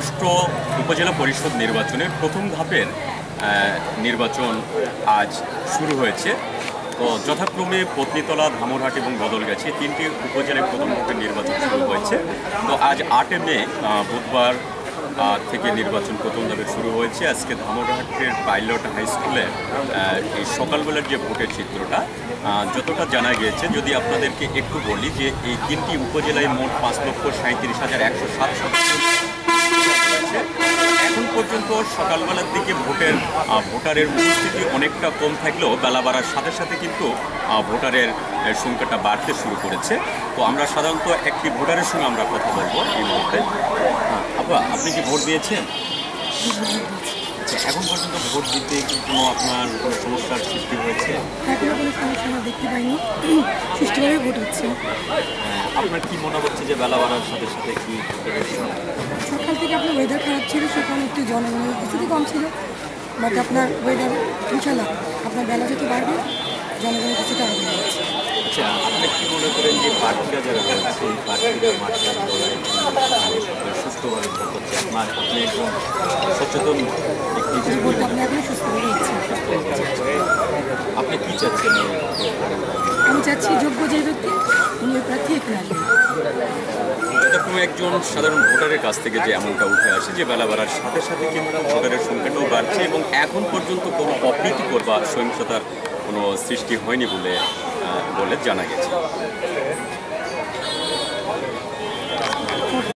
ষষ্ঠ উপজেলা পরিষদ নির্বাচনের প্রথম ধাপের নির্বাচন আজ শুরু হয়েছে। তো যথাক্রমে পত্নীতলা, ধামরহাট এবং বদলগাছি তিনটি উপজেলায় প্রথম ধাপের নির্বাচন শুরু হয়েছে। তো আজ 8 মে বুধবার থেকে নির্বাচন প্রথম ধাপে শুরু হয়েছে। আজকে ধামরহাটের পাইলট হাই স্কুলে এই সকালবেলার যে ভোটের চিত্রটা যতটা জানা গিয়েছে, যদি আপনাদেরকে একটু বলি যে এই তিনটি উপজেলায় মোট 5,37,107 এখন পর্যন্ত সকালবেলার দিকে ভোটারের উপস্থিতি অনেকটা কম থাকলেও বেলা বাড়ার সাথে সাথে কিন্তু ভোটারের সংখ্যাটা বাড়তে শুরু করেছে। তো আমরা সাধারণত একটি ভোটারের সঙ্গে আমরা কথা বলবো এই মুহূর্তে। আপনি কি ভোট দিয়েছেন? এখন পর্যন্ত ভোট দিতে কি আপনার কোনো সমস্যার সৃষ্টি হয়েছে? এখনো কোনো সমস্যা আমরা দেখতে পাইনি, সুষ্ঠুভাবে ভোট হচ্ছে। আপনার কি মনে হচ্ছে যে বেলা বাড়ার সাথে সাথে কি সকাল থেকে আপনার ওয়েদার খারাপ ছিল, সেখানে একটু জনগণের উপস্থিতি কম ছিল, বাট আপনার ওয়েদার ইনশাল্লাহ আপনার বেলা যত বাড়বে জনগণের উপস্থিতি আরও বেড়ে যাচ্ছে। আচ্ছা, আপনি কি মনে করেন যে প্রার্থীরা যারা রয়েছে এই প্রার্থীরা মাঠে সুস্থভাবে ভোট করছে? আপনি একজন সচেতন ব্যক্তি, ভোটটা আপনি এখনও সুস্থভাবে হচ্ছে। আপনি কি চাচ্ছেন? আমি চাচ্ছি যোগ্য যে ব্যক্তি উনি ওই প্রার্থী এখানে আসবেন। এরকম একজন সাধারণ ভোটারের কাছ থেকে যে এমনটা উঠে আসে যে বেলা বাড়ার সাথে সাথে কিন্তু ভোটারের সংখ্যাটাও বাড়ছে এবং এখন পর্যন্ত কোনো অপ্রীতিকর বা সহিংসতার কোনো সৃষ্টি হয়নি বলে জানা গেছে।